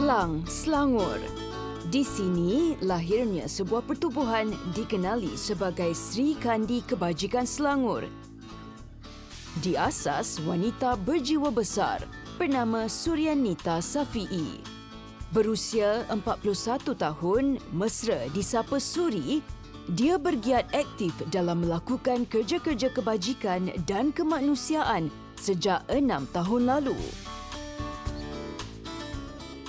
Kelang, Selangor. Di sini lahirnya sebuah pertubuhan dikenali sebagai Sri Kandi Kebajikan Selangor. Diasas wanita berjiwa besar bernama Suryanita Safi'i. Berusia 41 tahun, mesra disapa Suri, dia bergiat aktif dalam melakukan kerja-kerja kebajikan dan kemanusiaan sejak 6 tahun lalu.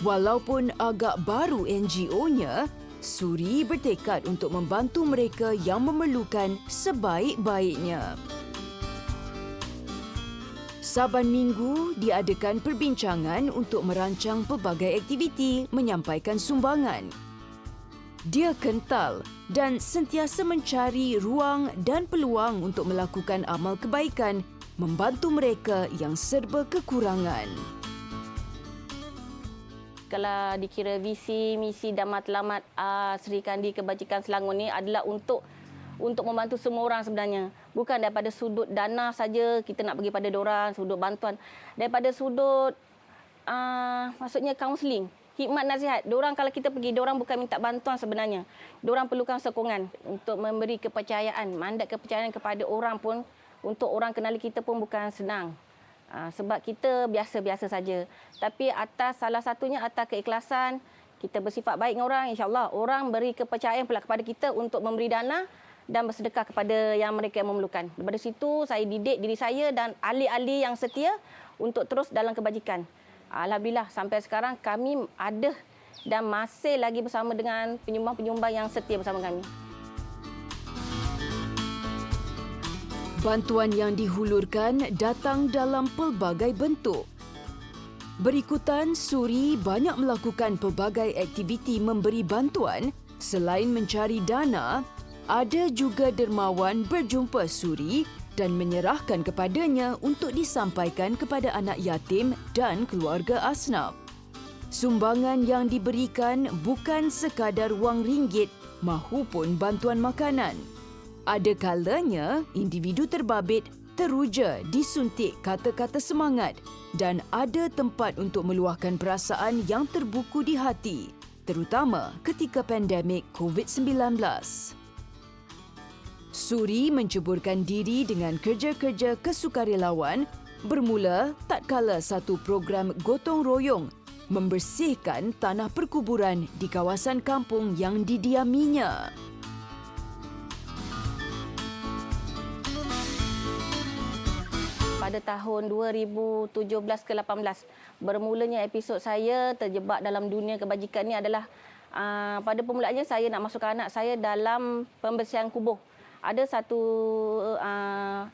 Walaupun agak baru NGO-nya, Suri bertekad untuk membantu mereka yang memerlukan sebaik-baiknya. Saban minggu diadakan perbincangan untuk merancang pelbagai aktiviti menyampaikan sumbangan. Dia kental dan sentiasa mencari ruang dan peluang untuk melakukan amal kebaikan, membantu mereka yang serba kekurangan. Kalau dikira visi, misi dan matlamat Sri Kandi Kebajikan Selangor ni adalah untuk membantu semua orang sebenarnya. Bukan daripada sudut dana saja kita nak bagi pada diorang, sudut bantuan. Daripada sudut maksudnya kaunseling, hikmat nasihat. Diorang kalau kita pergi, diorang bukan minta bantuan sebenarnya. Diorang perlukan sokongan untuk memberi kepercayaan, mandat kepercayaan kepada orang pun, untuk orang kenali kita pun bukan senang. Sebab kita biasa-biasa saja. Tapi salah satunya atas keikhlasan, kita bersifat baik dengan orang, insya-Allah orang beri kepercayaan pula kepada kita untuk memberi dana dan bersedekah kepada yang mereka yang memerlukan. Daripada situ saya didik diri saya dan ahli-ahli yang setia untuk terus dalam kebajikan. Alhamdulillah sampai sekarang kami ada dan masih lagi bersama dengan penyumbang-penyumbang yang setia bersama kami. Bantuan yang dihulurkan datang dalam pelbagai bentuk. Berikutan, Suri banyak melakukan pelbagai aktiviti memberi bantuan. Selain mencari dana, ada juga dermawan berjumpa Suri dan menyerahkan kepadanya untuk disampaikan kepada anak yatim dan keluarga asnaf. Sumbangan yang diberikan bukan sekadar wang ringgit mahupun bantuan makanan. Ada kalanya individu terbabit teruja disuntik kata-kata semangat dan ada tempat untuk meluahkan perasaan yang terbuku di hati, terutama ketika pandemik COVID-19. Suri menceburkan diri dengan kerja-kerja kesukarelawan bermula tatkala satu program gotong royong membersihkan tanah perkuburan di kawasan kampung yang didiaminya. Pada tahun 2017 ke 18, bermulanya episod saya terjebak dalam dunia kebajikan ni adalah pada permulaannya saya nak masukkan anak saya dalam pembersihan kubur. Ada satu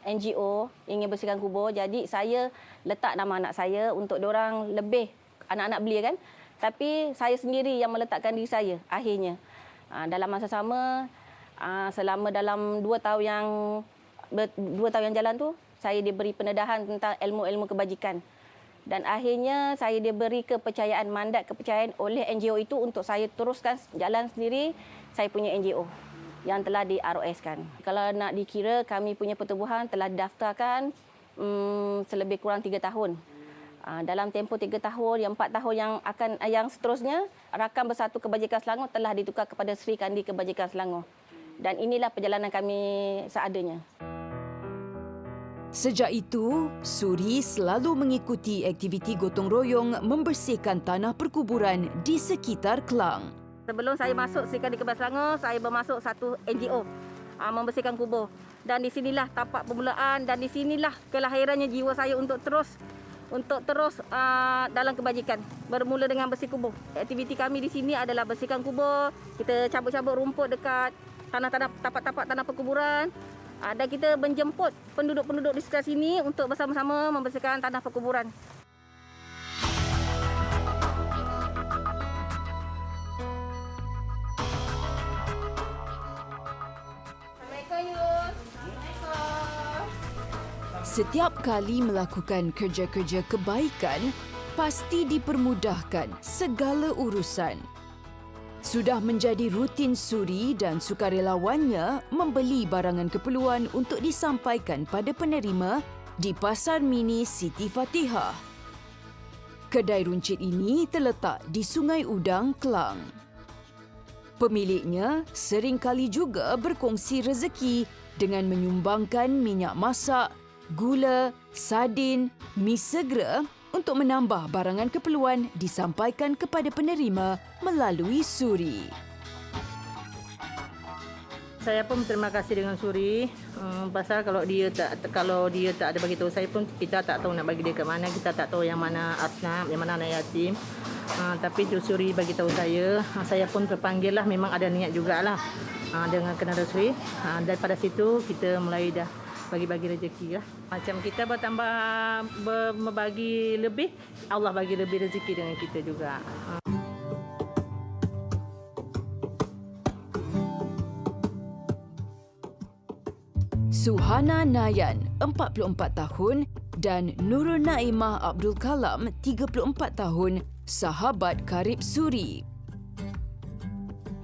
NGO ingin bersihkan kubur, jadi saya letak nama anak saya untuk diorang lebih anak-anak belia kan. Tapi saya sendiri yang meletakkan diri saya akhirnya. Dalam masa sama, selama dalam 2 tahun yang jalan tu, saya diberi pendedahan tentang ilmu-ilmu kebajikan. Dan akhirnya saya diberi kepercayaan, mandat kepercayaan oleh NGO itu untuk saya teruskan jalan sendiri saya punya NGO yang telah di ROS-kan. Kalau nak dikira, kami punya pertubuhan telah didaftarkan selebih kurang 3 tahun. Dalam tempoh 3 tahun, yang 4 tahun yang seterusnya, Rakam Bersatu Kebajikan Selangor telah ditukar kepada Sri Kandi Kebajikan Selangor. Dan inilah perjalanan kami seadanya. Sejak itu, Suri selalu mengikuti aktiviti gotong royong membersihkan tanah perkuburan di sekitar Kelang. Sebelum saya masuk Sri Kandi Kebajikan Selangor, saya bermasuk satu NGO membersihkan kubur. Dan di sinilah tapak permulaan dan di sinilah kelahirannya jiwa saya untuk terus dalam kebajikan. Bermula dengan bersih kubur. Aktiviti kami di sini adalah bersihkan kubur, kita cabut-cabut rumput dekat tapak-tapak tanah perkuburan. Dan kita menjemput penduduk-penduduk di sekitar sini untuk bersama-sama membersihkan tanah perkuburan. Assalamualaikum, Yus. Assalamualaikum. Setiap kali melakukan kerja-kerja kebaikan, pasti dipermudahkan segala urusan. Sudah menjadi rutin Suri dan sukarelawannya membeli barangan keperluan untuk disampaikan pada penerima di Pasar Mini Siti Fatihah. Kedai runcit ini terletak di Sungai Udang, Klang. Pemiliknya sering kali juga berkongsi rezeki dengan menyumbangkan minyak masak, gula, sardin, mi segera untuk menambah barangan keperluan disampaikan kepada penerima melalui suri. Saya pun terima kasih dengan Suri. Pasal kalau dia tak ada bagi tahu saya pun, kita tak tahu nak bagi dia ke mana, kita tak tahu yang mana asnaf, yang mana anak yatim. Tapi tu Suri bagi tahu saya pun terpanggil lah, memang ada niat jugalah dengan kenal Suri. Daripada situ kita mulai dah bagi-bagi rezeki lah. Macam kita bertambah membagi lebih, Allah bagi lebih rezeki dengan kita juga. Suhana Nayan, 44 tahun dan Nurul Naimah Abdul Kalam, 34 tahun, sahabat karib Suri.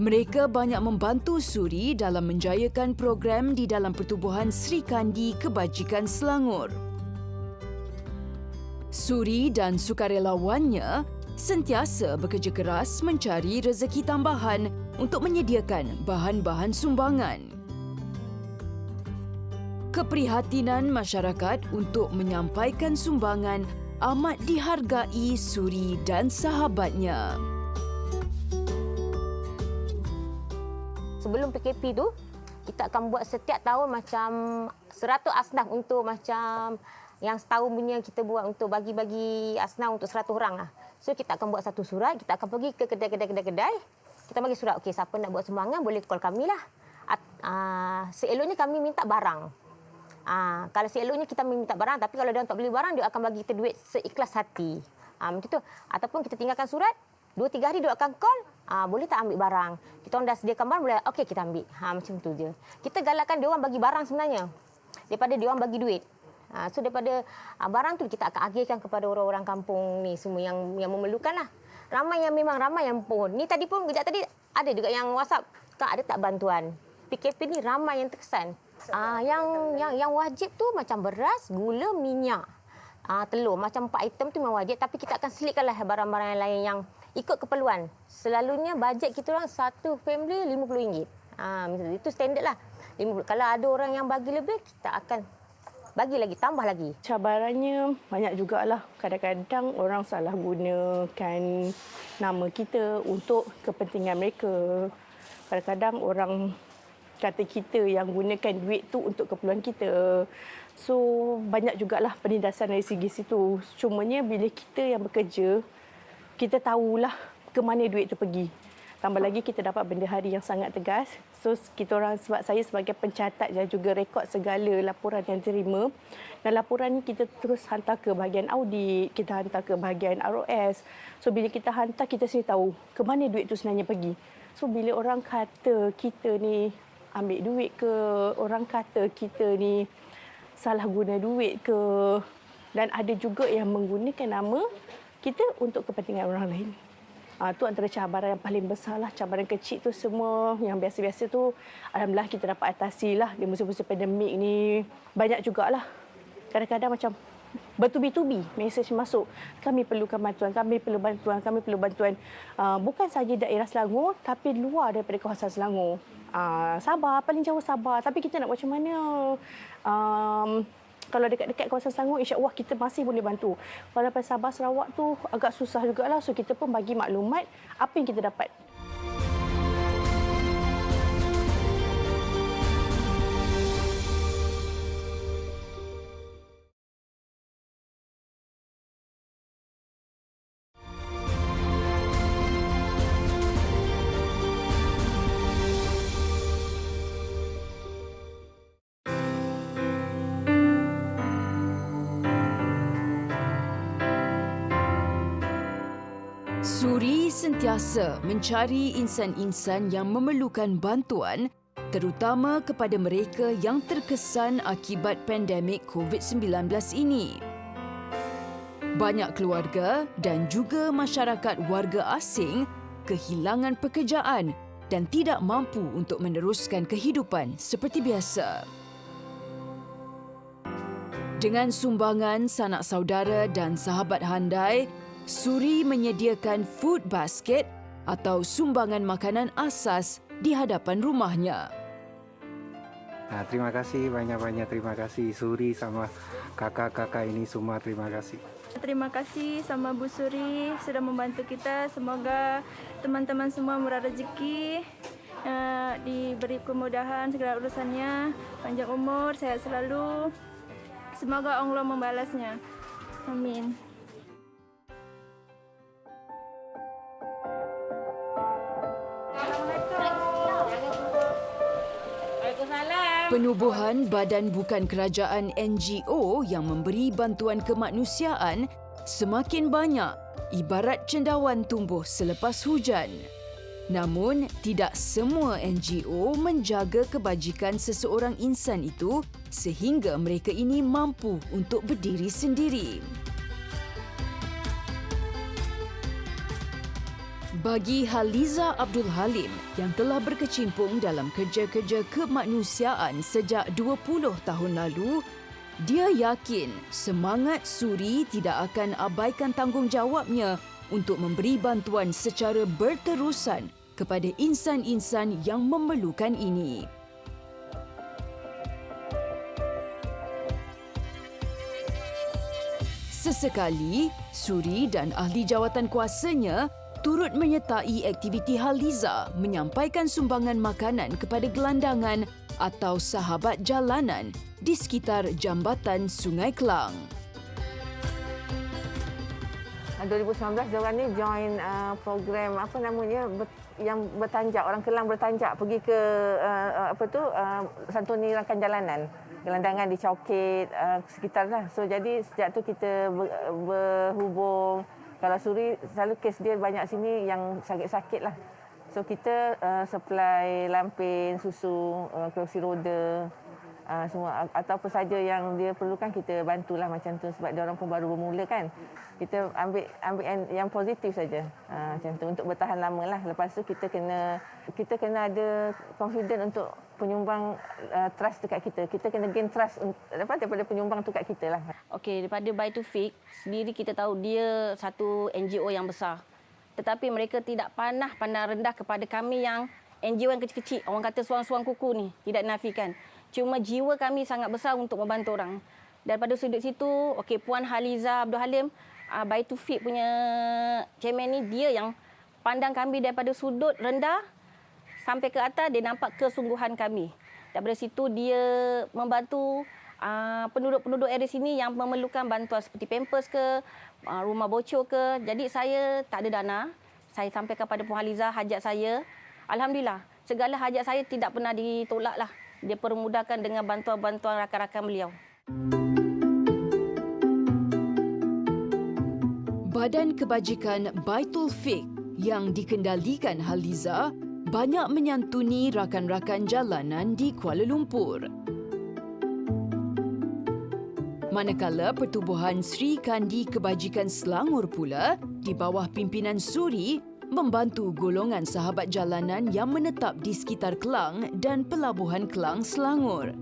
Mereka banyak membantu Suri dalam menjayakan program di dalam Pertubuhan Sri Kandi Kebajikan Selangor. Suri dan sukarelawannya sentiasa bekerja keras mencari rezeki tambahan untuk menyediakan bahan-bahan sumbangan. Keprihatinan masyarakat untuk menyampaikan sumbangan amat dihargai Suri dan sahabatnya. Sebelum PKP tu, kita akan buat setiap tahun macam 100 asnaf untuk macam yang setahun punya kita buat untuk bagi-bagi asnaf untuk 100 orang lah. So kita akan buat satu surat, kita akan pergi ke kedai-kedai. Kita bagi surat, okey siapa nak buat sumbangan boleh call kami lah. Seeloknya kami minta barang. Kalau seeloknya kita minta barang, tapi kalau dia tak beli barang, dia akan bagi kita duit seikhlas hati. Macam tu. Ataupun kita tinggalkan surat, 2-3 hari dia akan call, boleh tak ambil barang? Kita orang dah sediakan barang, boleh, okey kita ambil. Macam tu je. Kita galakkan dia orang bagi barang sebenarnya, daripada dia orang bagi duit. So daripada barang tu kita akan agihkan kepada orang-orang kampung ni semua yang memerlukan lah. Memang ramai yang pun. Ni tadi pun kejap tadi ada juga yang WhatsApp, Kak ada tak bantuan? PKP ni ramai yang terkesan. Yang wajib tu macam beras, gula, minyak, telur. Macam 4 item tu memang wajib. Tapi kita akan selitkanlah barang-barang yang lain yang ikut keperluan. Selalunya bajet kita orang satu family RM50. Itu standard lah. 50. Kalau ada orang yang bagi lebih, kita akan bagi lagi, tambah lagi. Cabarannya banyak jugalah. Kadang-kadang orang salah gunakan nama kita untuk kepentingan mereka. Kadang-kadang orang kata kita yang gunakan duit tu untuk keperluan kita. So, banyak jugalah penindasan dari segi situ. Cumanya bila kita yang bekerja, kita tahulah ke mana duit tu pergi. Tambah lagi kita dapat benda hari yang sangat tegas. So, kita orang, sebab saya sebagai pencatat dan juga rekod segala laporan yang terima. Dan laporan ni kita terus hantar ke bahagian audit, kita hantar ke bahagian ROS. So, bila kita hantar, kita sendiri tahu ke mana duit tu sebenarnya pergi. So, bila orang kata kita ni ambil duit ke, orang kata kita ni salah guna duit ke, dan ada juga yang menggunakan nama kita untuk kepentingan orang lain. Itu antara cabaran yang paling besar lah. Cabaran kecil tu semua yang biasa-biasa tu alhamdulillah kita dapat atasi lah di musim-musim pandemik ni. Banyak jugalah. Kadang-kadang macam bertubi-tubi mesej masuk. Kami perlukan bantuan, kami perlu bantuan, kami perlu bantuan. Bukan sahaja daerah Selangor tapi luar daripada kawasan Selangor. Sabah, paling jauh Sabah. Tapi kita nak buat macam mana? Kalau dekat-dekat kawasan Selangor, insya-Allah kita masih boleh bantu. Kalau daripada Sabah, Sarawak tu agak susah jugalah. So kita pun bagi maklumat apa yang kita dapat. Suri sentiasa mencari insan-insan yang memerlukan bantuan, terutama kepada mereka yang terkesan akibat pandemik COVID-19 ini. Banyak keluarga dan juga masyarakat warga asing kehilangan pekerjaan dan tidak mampu untuk meneruskan kehidupan seperti biasa. Dengan sumbangan sanak saudara dan sahabat handai, Suri menyediakan food basket atau sumbangan makanan asas di hadapan rumahnya. Terima kasih, banyak-banyak terima kasih Suri sama kakak-kakak ini semua, terima kasih. Terima kasih sama Bu Suri sudah membantu kita. Semoga teman-teman semua murah rezeki, diberi kemudahan segala urusannya, panjang umur, sehat selalu. Semoga Allah membalasnya. Amin. Penubuhan badan bukan kerajaan NGO yang memberi bantuan kemanusiaan semakin banyak, ibarat cendawan tumbuh selepas hujan. Namun, tidak semua NGO menjaga kebajikan seseorang insan itu sehingga mereka ini mampu untuk berdiri sendiri. Bagi Haliza Abdul Halim yang telah berkecimpung dalam kerja-kerja kemanusiaan sejak 20 tahun lalu, dia yakin semangat Suri tidak akan abaikan tanggungjawabnya untuk memberi bantuan secara berterusan kepada insan-insan yang memerlukan ini. Sesekali, Suri dan ahli jawatan kuasanya turut menyertai aktiviti Haliza menyampaikan sumbangan makanan kepada gelandangan atau sahabat jalanan di sekitar jambatan Sungai Klang. 2019 diorang ni join program apa namanya yang bertanjak, orang Kelang bertanjak pergi ke santuni rakan jalanan, gelandangan di Chowkit sekitar lah. So jadi sejak tu kita berhubung. Kalau Suri selalu kes dia banyak sini yang sakit-sakit lah. So kita supply lampin, susu, kerusi roda, semua atau apa saja yang dia perlukan kita bantulah macam tu sebab dia orang pun baru bermula kan. Kita ambil yang positif saja macam tu untuk bertahan lama lah. Lepas tu kita kena ada confident untuk penyumbang trust dekat kita. Kita kena gain trust daripada penyumbang tu kat kita lah. Okey, daripada Buy to Fix sendiri kita tahu dia satu NGO yang besar. Tetapi mereka tidak pandang rendah kepada kami yang NGO yang kecil-kecil. Orang kata suang-suang kuku ni, tidak nafikan. Cuma jiwa kami sangat besar untuk membantu orang. Daripada sudut situ, okey, Puan Haliza Abdul Halim, Buy to Fix punya chairman ni, dia yang pandang kami daripada sudut rendah sampai ke atas, dia nampak kesungguhan kami. Daripada situ dia membantu penduduk-penduduk area sini yang memerlukan bantuan seperti pampers ke, rumah bocor ke. Jadi saya tak ada dana. Saya sampaikan kepada Puan Haliza hajat saya. Alhamdulillah, segala hajat saya tidak pernah ditolak lah. Dia permudahkan dengan bantuan-bantuan rakan-rakan beliau. Badan Kebajikan Baitul Fiqh yang dikendalikan Haliza banyak menyantuni rakan-rakan jalanan di Kuala Lumpur. Manakala Pertubuhan Sri Kandi Kebajikan Selangor pula di bawah pimpinan Suri membantu golongan sahabat jalanan yang menetap di sekitar Klang dan Pelabuhan Klang, Selangor.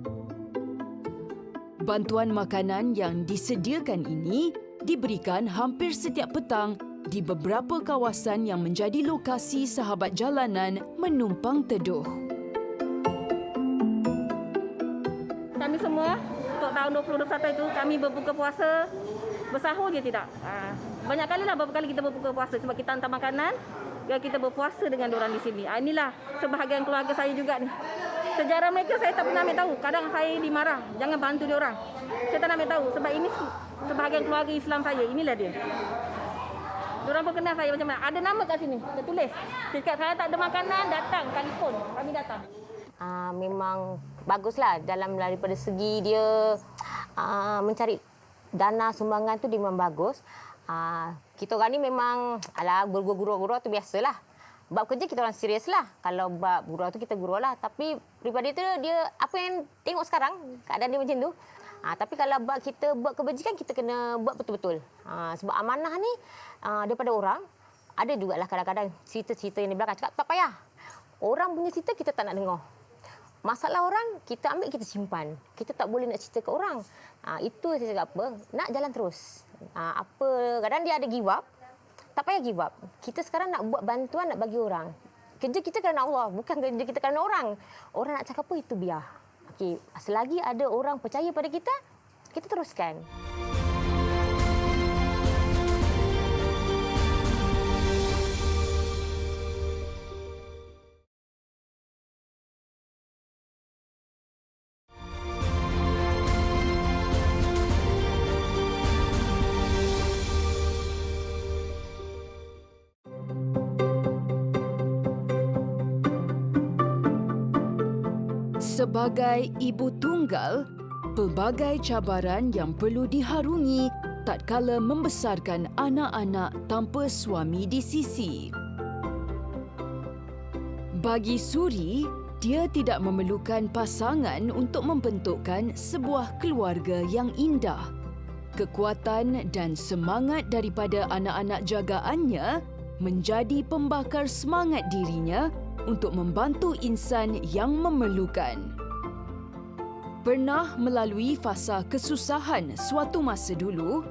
Bantuan makanan yang disediakan ini diberikan hampir setiap petang di beberapa kawasan yang menjadi lokasi sahabat jalanan menumpang teduh. Kami semua untuk tahun 2021 itu kami berbuka puasa, bersahur je tidak. Banyak kali lah beberapa kali kita berbuka puasa sebab kita hantar makanan dan kita berpuasa dengan diorang di sini. Inilah sebahagian keluarga saya juga ni. Sejarah mereka saya tak pernah ambil tahu. Kadang saya dimarah, jangan bantu diorang. Saya tak nak ambil tahu sebab ini sebahagian keluarga Islam saya. Inilah dia. Diorang pun kenal saya macam mana. Ada nama kat sini, tertulis. Cakap saya tak ada makanan, datang, telefon. Kami datang. Memang baguslah dalam daripada segi dia mencari dana sumbangan tu dia memang bagus. Kita orang ni memang guru-guru tu biasalah. Bab kerja kita orang serius lah. Kalau bab gurau tu kita gurau lah. Tapi pribadi tu dia apa yang tengok sekarang keadaan dia macam tu. Tapi kalau bab kita buat kebajikan kita kena buat betul-betul. Sebab amanah ni daripada orang. Ada jugalah kadang-kadang cerita-cerita yang di belakang cakap tak payah. Orang punya cerita kita tak nak dengar. Masalah orang, kita ambil, kita simpan. Kita tak boleh nak cerita ke orang. Itu saya cakap apa, nak jalan terus. Kadang dia ada give up. tak payah give up. Kita sekarang nak buat bantuan, nak bagi orang. Kerja kita kerana Allah, bukan kerja kita kerana orang. Orang nak cakap apa, itu biar. Okey, selagi ada orang percaya pada kita, kita teruskan. Sebagai ibu tunggal, pelbagai cabaran yang perlu diharungi tatkala membesarkan anak-anak tanpa suami di sisi. Bagi Suri, dia tidak memerlukan pasangan untuk membentukkan sebuah keluarga yang indah. Kekuatan dan semangat daripada anak-anak jagaannya menjadi pembakar semangat dirinya untuk membantu insan yang memerlukan. Pernah melalui fasa kesusahan suatu masa dulu,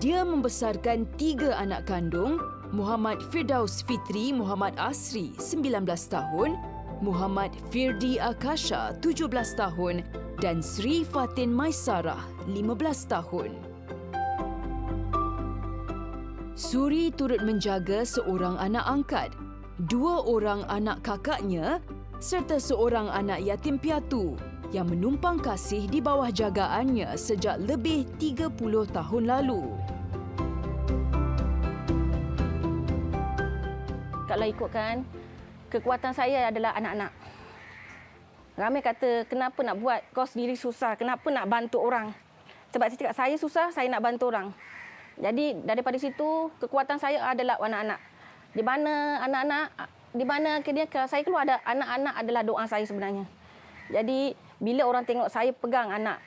dia membesarkan 3 anak kandung, Muhammad Firdaus Fitri Muhammad Asri 19 tahun, Muhammad Firdi Akasha 17 tahun dan Sri Fatin Maisarah 15 tahun. Suri turut menjaga seorang anak angkat, 2 orang anak kakaknya serta seorang anak yatim piatu yang menumpang kasih di bawah jagaannya sejak lebih 30 tahun lalu. Kalau ikutkan, kekuatan saya adalah anak-anak. Ramai kata, kenapa nak buat, kau sendiri susah, kenapa nak bantu orang? Sebab saya cakap, saya susah, saya nak bantu orang. Jadi daripada situ, kekuatan saya adalah anak-anak. Di mana anak-anak, di mana saya keluar ada anak-anak adalah doa saya sebenarnya. Jadi bila orang tengok saya pegang anak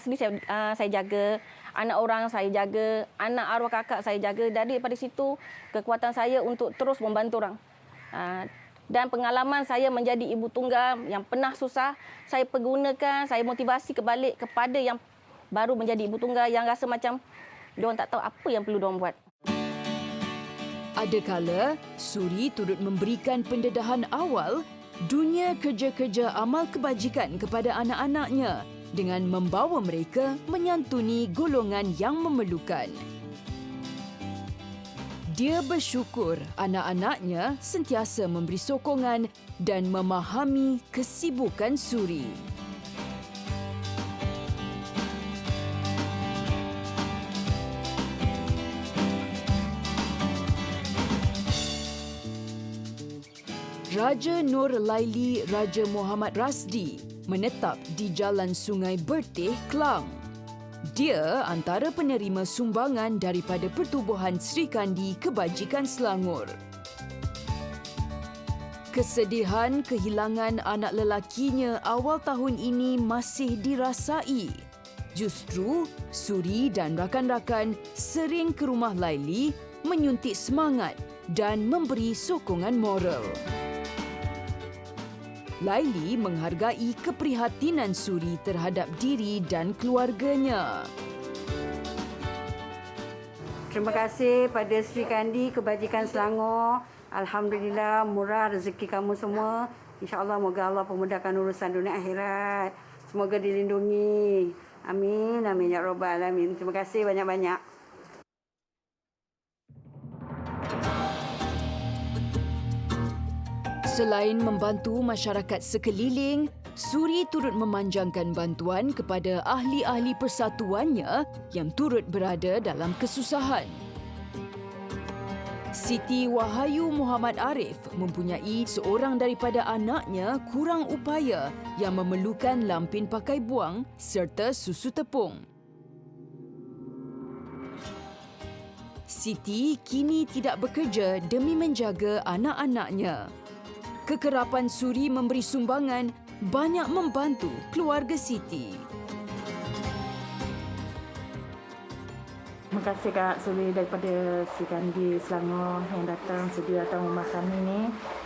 sendiri saya jaga, anak orang saya jaga, anak arwah kakak saya jaga. Jadi daripada situ kekuatan saya untuk terus membantu orang. Dan pengalaman saya menjadi ibu tunggal yang pernah susah, saya pergunakan, saya motivasi kebalik kepada yang baru menjadi ibu tunggal yang rasa macam diorang tak tahu apa yang perlu diorang buat. Ada kala, Suri turut memberikan pendedahan awal dunia kerja-kerja amal kebajikan kepada anak-anaknya dengan membawa mereka menyantuni golongan yang memerlukan. Dia bersyukur anak-anaknya sentiasa memberi sokongan dan memahami kesibukan Suri. Raja Nur Laili Raja Muhammad Rasdi menetap di Jalan Sungai Berteh, Klang. Dia antara penerima sumbangan daripada Pertubuhan Sri Kandi Kebajikan Selangor. Kesedihan kehilangan anak lelakinya awal tahun ini masih dirasai. Justru, Suri dan rakan-rakan sering ke rumah Laili menyuntik semangat dan memberi sokongan moral. Laili menghargai keprihatinan Suri terhadap diri dan keluarganya. Terima kasih pada Sri Kandi Kebajikan Selangor. Alhamdulillah murah rezeki kamu semua. InsyaAllah moga Allah pemudahkan urusan dunia akhirat. Semoga dilindungi. Amin. Amin ya Rabbal Alamin. Terima kasih banyak-banyak. Selain membantu masyarakat sekeliling, Suri turut memanjangkan bantuan kepada ahli-ahli persatuannya yang turut berada dalam kesusahan. Siti Wahayu Muhammad Arif mempunyai seorang daripada anaknya kurang upaya yang memerlukan lampin pakai buang serta susu tepung. Siti kini tidak bekerja demi menjaga anak-anaknya. Kekerapan Suri memberi sumbangan banyak membantu keluarga Siti. Terima kasih Kak Suri daripada Sri Kandi Selangor yang datang sedia datang rumah kami ni.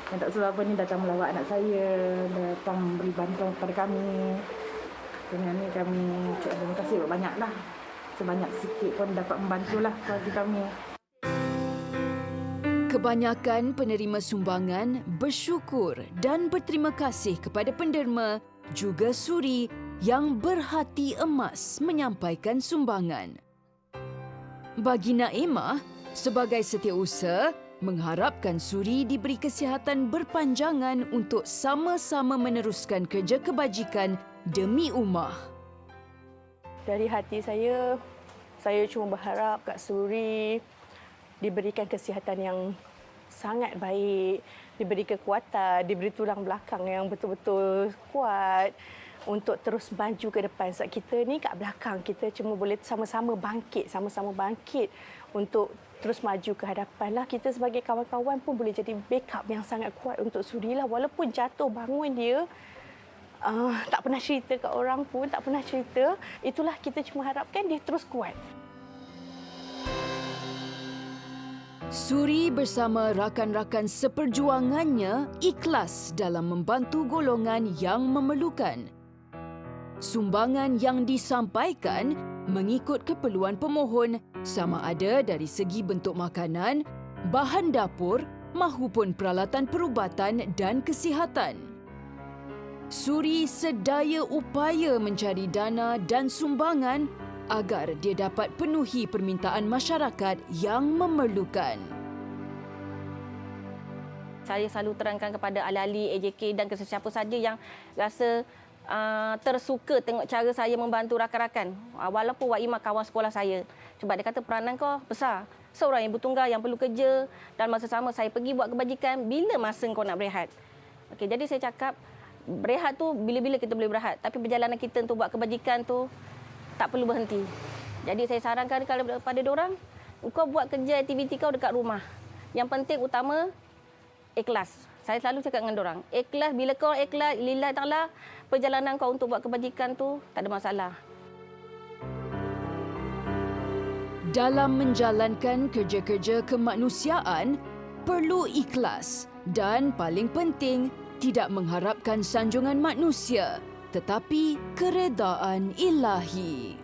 Yang tak suruh apa ni datang melawat anak saya, datang beri bantuan kepada kami. Dengan ni kami terima kasih banyaklah. Sebanyak sikit pun dapat membantulah keluarga kami. Kebanyakan penerima sumbangan bersyukur dan berterima kasih kepada penderma juga suri yang berhati emas menyampaikan sumbangan. Bagi Naimah, sebagai setiausaha, mengharapkan suri diberi kesihatan berpanjangan untuk sama-sama meneruskan kerja kebajikan demi ummah. Dari hati saya cuma berharap Kak Suri diberikan kesihatan yang sangat baik, diberi kekuatan, diberi tulang belakang yang betul-betul kuat untuk terus maju ke depan. Sebab kita ni kat belakang, kita cuma boleh sama-sama bangkit untuk terus maju ke hadapan lah. Kita sebagai kawan-kawan pun boleh jadi backup yang sangat kuat untuk Suri lah. Walaupun jatuh bangun dia, tak pernah cerita kat orang pun, tak pernah cerita. Itulah kita cuma harapkan dia terus kuat. Suri bersama rakan-rakan seperjuangannya ikhlas dalam membantu golongan yang memerlukan. Sumbangan yang disampaikan mengikut keperluan pemohon sama ada dari segi bentuk makanan, bahan dapur mahupun peralatan perubatan dan kesihatan. Suri sedaya upaya mencari dana dan sumbangan agar dia dapat penuhi permintaan masyarakat yang memerlukan. Saya selalu terangkan kepada ahli-ahli AJK dan sesiapa saja yang rasa tersuka tengok cara saya membantu rakan-rakan. Walaupun Wak Imah kawan sekolah saya. Sebab dia kata peranan kau besar. Seorang ibu tunggal yang perlu kerja dan masa sama saya pergi buat kebajikan, bila masa kau nak berehat? Okey, jadi saya cakap berehat tu bila-bila kita boleh berehat. Tapi perjalanan kita untuk buat kebajikan tu tak perlu berhenti. Jadi saya sarankan kepada diorang, kau buat kerja aktiviti kau dekat rumah. Yang penting utama ikhlas. Saya selalu cakap dengan diorang, ikhlas, bila kau ikhlas lillahi ta'ala, perjalanan kau untuk buat kebajikan tu tak ada masalah. Dalam menjalankan kerja-kerja kemanusiaan, perlu ikhlas dan paling penting tidak mengharapkan sanjungan manusia tetapi keredaan ilahi.